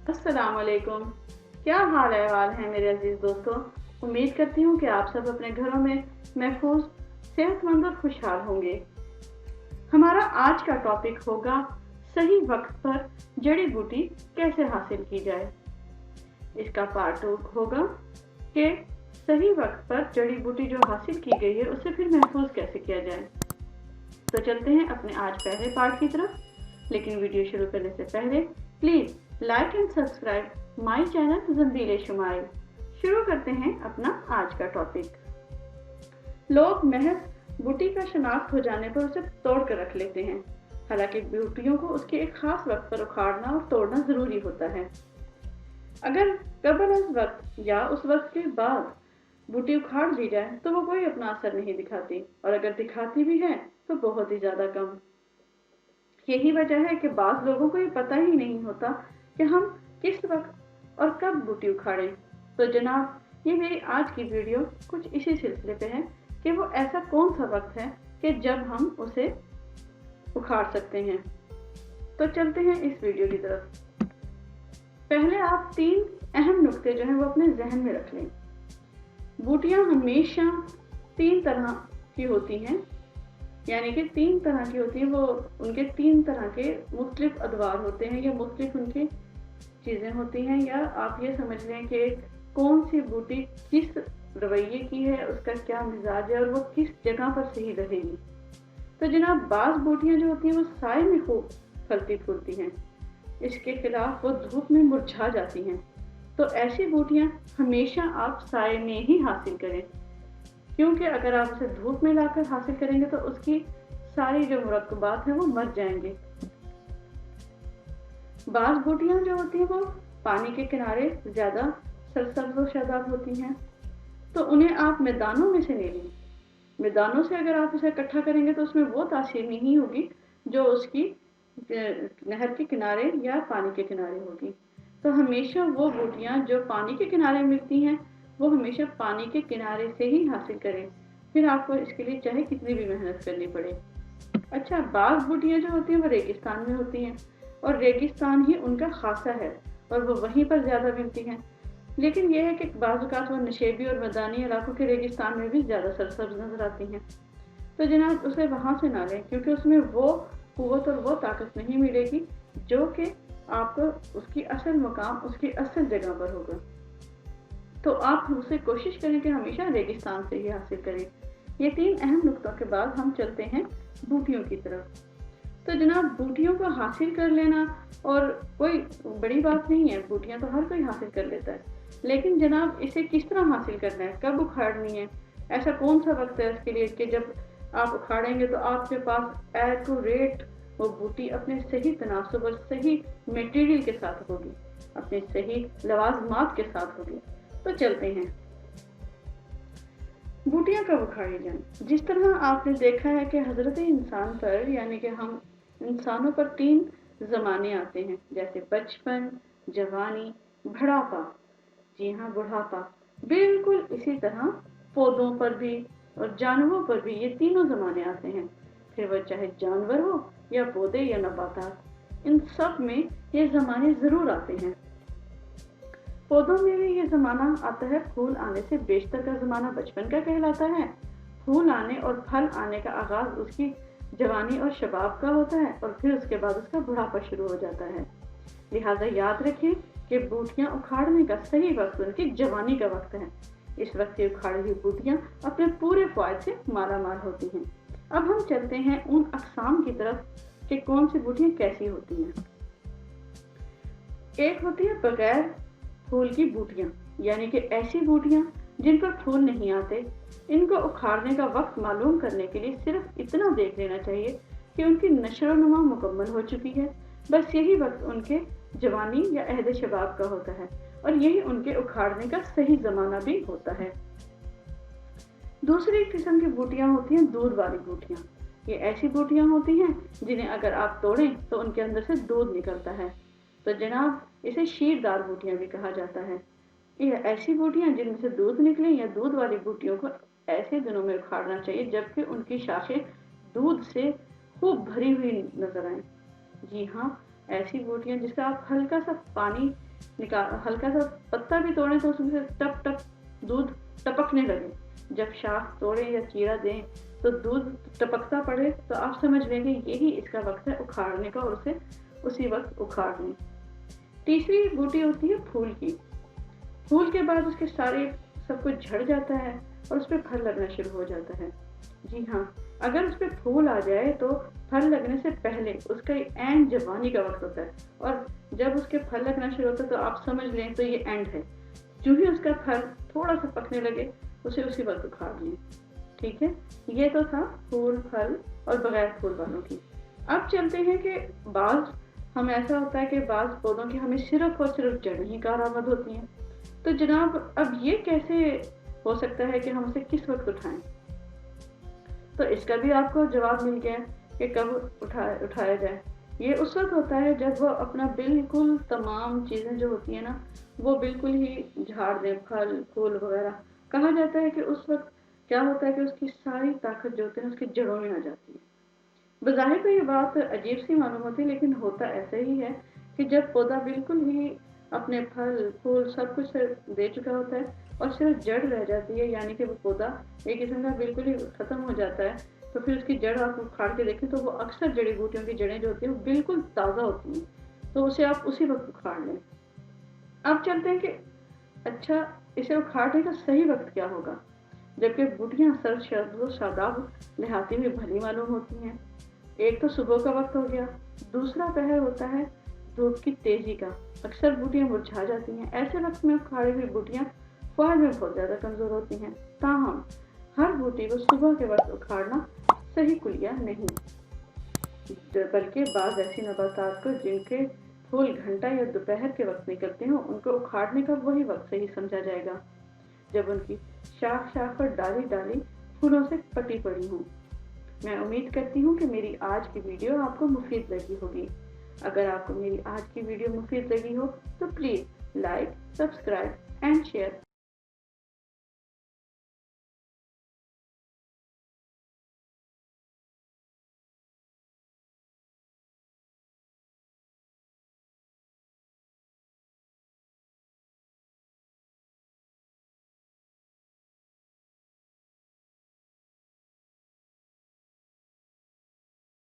अस्सलाम वालेकुम। क्या हाल अहवाल है मेरे अजीज दोस्तों। उम्मीद करती हूँ कि आप सब अपने घरों में महफूज, सेहतमंद और खुशहाल होंगे। हमारा आज का टॉपिक होगा सही वक्त पर जड़ी बूटी कैसे हासिल की जाए। इसका पार्ट होगा कि सही वक्त पर जड़ी बूटी जो हासिल की गई है उसे फिर महफूज कैसे किया जाए। तो चलते हैं अपने आज पहले पार्ट की तरफ। लेकिन वीडियो शुरू करने से पहले please like and subscribe my channel Jambeel Shumail. शुरू करते हैं अपना आज का टॉपिक। लोग महज बूटी का शनाख्त हो जाने पर उसे तोड़ कर रख लेते हैं, हालांकि बूटियों को उसके एक खास वक्त पर उखाड़ना और तोड़ना जरूरी होता है। अगर कबल अज वक्त या उस वक्त के बाद बूटी उखाड़ ली जाए तो वो कोई अपना असर नहीं दिखाती, और अगर दिखाती भी है तो बहुत ही ज्यादा कम। यही वजह है कि बाज़ लोगों को ये पता ही नहीं होता कि हम किस वक्त और कब बूटी उखाड़ें। तो जनाब, ये मेरी आज की वीडियो कुछ इसी सिलसिले पे है कि वो ऐसा कौन सा वक्त है कि जब हम उसे उखाड़ सकते हैं। तो चलते हैं इस वीडियो की तरफ। पहले आप 3 अहम नुक्ते जो हैं वो अपने जहन में रख लें। बूटियां हमेशा 3 तरह की होती हैं, यानी कि 3 तरह की होती हैं। वो उनके 3 तरह के मुख्तलिफ अदवार होते हैं या मुख्तलिफ उनकी चीज़ें होती हैं, या आप ये समझ लें कि कौन सी बूटी किस रवैये की है, उसका क्या मिजाज है और वो किस जगह पर सही रहेगी। तो जनाब, बाज़ बूटियां जो होती हैं वो साए में खूब फलती फूलती हैं, इसके खिलाफ वो धूप में मुरझा जाती हैं। तो ऐसी बूटियां हमेशा आप साए में ही हासिल करें, क्योंकि अगर आप उसे धूप में लाकर हासिल करेंगे तो उसकी सारी जो मुरक्कबात हैं वो मर जाएंगे। बाज़ बूटियां जो होती हैं वो पानी के किनारे ज़्यादा सरसब्ज और शादाब होती हैं, तो उन्हें आप मैदानों में से ले लें। मैदानों से अगर आप उसे इकट्ठा करेंगे तो उसमें वो तासीर नहीं होगी जो उसकी नहर के किनारे या पानी के किनारे होगी। तो हमेशा वो बूटियां जो पानी के किनारे मिलती हैं वो हमेशा पानी के किनारे से ही हासिल करें, फिर आपको इसके लिए चाहे कितनी भी मेहनत करनी पड़े। अच्छा, बाज़ बूटियां जो होती हैं वो रेगिस्तान में होती हैं, और रेगिस्तान ही उनका खासा है और वो वहीं पर ज़्यादा मिलती हैं। लेकिन यह है कि बाज़ औक़ात वो नशेबी और मैदानी इलाकों के रेगिस्तान में भी ज़्यादा सरसब्ज नज़र आती हैं। तो जनाब, उसे वहाँ से ना लें, क्योंकि उसमें वो क़ुव्वत और वो ताकत नहीं मिलेगी जो कि आपको उसकी असल मुकाम, उसकी असल जगह पर होगा। तो आप उसे कोशिश करें कि हमेशा रेगिस्तान से ही हासिल करें। ये 3 अहम नुक्तों के बाद हम चलते हैं बूटियों की तरफ। तो जनाब, बूटियों को हासिल कर लेना और कोई बड़ी बात नहीं है, बूटियां तो हर कोई हासिल कर लेता है। लेकिन जनाब, इसे किस तरह हासिल करना है, कब उखाड़नी है, ऐसा कौन सा वक्त है इसके लिए कि जब आप उखाड़ेंगे तो आपके पास एक्यूरेट वो बूटी अपने सही तनासुब और सही मटेरियल के साथ होगी, अपने सही लवाजमात के साथ होगी। तो चलते हैं, बूटियां कब उखाड़ी जाएं। जिस तरह आपने देखा है कि हजरत इंसान पर, यानी कि हम इंसानों पर 3 ज़माने आते हैं, जैसे बचपन, जवानी, बुढ़ापा। जी हाँ, बुढ़ापा। बिल्कुल इसी तरह पौधों पर भी और जानवरों पर भी ये तीनों ज़माने आते हैं, फिर वह चाहे जानवर हो या पौधे या नबातात, इन सब में ये ज़माने ज़रूर आते हैं। पौधों में भी ये ज़माना आता है, फूल आने से बेशतर का ज़माना बचपन का कहलाता है। फूल आने और फल आने का आगाज़ उसकी जवानी और शबाब का होता है, और फिर उसके बाद उसका बुढ़ापा शुरू हो जाता है। लिहाजा याद रखें कि बूटियां उखाड़ने का सही वक्त उनकी जवानी का वक्त है। इस वक्त ये उखाड़ी हुई बूटियां अपने पूरे फ़ायदे से मालामाल होती हैं। अब हम चलते हैं उन अक़साम की तरफ कि कौन सी बूटियां कैसी होती हैं। एक होती है बगैर फूल की बूटियां, यानी कि ऐसी बूटियां जिन पर फूल नहीं आते। इनको उखाड़ने का वक्त मालूम करने के लिए सिर्फ इतना देख लेना चाहिए कि उनकी नशो नुमा मुकम्मल हो चुकी है। बस यही वक्त उनके जवानी या अहद शबाब का होता है, और यही उनके उखाड़ने का सही ज़माना भी होता है। दूसरी किस्म की बूटियां होती हैं दूध वाली बूटियां। ये ऐसी बूटियां होती हैं जिन्हें अगर आप तोड़ें तो उनके अंदर से दूध निकलता है। तो जनाब, इसे शीरदार बूटियां भी कहा जाता है। ये ऐसी बूटियां जिनमें से दूध निकले, या दूध वाली बूटियों को ऐसे दिनों में उखाड़ना चाहिए जबकि उनकी शाखें दूध से खूब भरी हुई नजर आए। जी हाँ, ऐसी बूटियां जिसका आप हल्का सा पानी हल्का सा पत्ता भी तोड़ें तो उसमें से टप टप दूध टपकने लगे। जब शाख तोड़ें या चीरा दें तो दूध टपकता पड़े तो आप समझ लें कि यही इसका वक्त है उखाड़ने का, और उसे उसी वक्त उखाड़ लें। तीसरी बूटी होती है फूल की। फूल के बाद उसके सारे सब कुछ झड़ जाता है और उस पर फल लगना शुरू हो जाता है। जी हाँ, अगर उस पर फूल आ जाए तो फल लगने से पहले उसका एंड जवानी का वक्त होता है, और जब उसके फल लगना शुरू होता है तो आप समझ लें तो ये एंड है। जो ही उसका फल थोड़ा सा पकने लगे उसे उसी वक्त उखाड़ लें। ठीक है, ये तो था फूल, फल और बगैर फूल वालों की। अब चलते हैं कि बाज हम ऐसा होता है कि बाज पौधों की हमें सिर्फ और सिर्फ जड़ ही कारामद होती हैं। तो जनाब अब ये कैसे हो सकता है कि हम उसे किस वक्त उठाएं? तो इसका भी आपको जवाब मिल गया कि कब उठाया जाए। ये उस वक्त होता है जब वो अपना बिल्कुल तमाम चीज़ें जो होती हैं ना वो बिल्कुल ही झाड़ दें, फल फूल वगैरह। कहा जाता है कि उस वक्त क्या होता है कि उसकी सारी ताकत जो होती है ना उसकी जड़ों में आ जाती है। बज़ाहिर तो ये बात अजीब सी मालूम होती है, लेकिन होता ऐसा ही है कि जब पौधा बिल्कुल ही अपने फल फूल सब कुछ दे चुका होता है और सिर्फ जड़ रह जाती है, यानी कि वो पौधा एक किस्म का बिल्कुल ही खत्म हो जाता है, तो फिर उसकी जड़ आप उखाड़ के देखें तो वो अक्सर जड़ी बूटियों की जड़ें जो होती हैं वो बिल्कुल ताज़ा होती हैं, तो उसे आप उसी वक्त उखाड़ लें। अब चलते हैं कि अच्छा, इसे उखाड़ने का सही वक्त क्या होगा? जबकि बूटियां सर्द व शादाब लहराती हुई भली मालूम होती हैं। एक तो सुबह का वक्त हो गया, दूसरा पहर होता है धूप की तेजी का। अक्सर बूटियां मुरझा जाती हैं, ऐसे वक्त में उखाड़ी हुई बूटियां फौर में बहुत ज्यादा कमजोर होती हैं। ताहम हर बूटी को सुबह के वक्त उखाड़ना सही कुलिया नहीं, बल्कि बाज ऐसी नबातात को जिनके फूल घंटा या दोपहर के वक्त निकलते हो उनको उखाड़ने का वही वक्त सही समझा जाएगा जब उनकी शाख शाख और डाली डाली फूलों से पटी पड़ी हूँ। मैं उम्मीद करती हूँ कि मेरी आज की वीडियो आपको मुफीद लगी होगी। अगर आपको मेरी आज की वीडियो मुफीद लगी हो तो please like, subscribe and share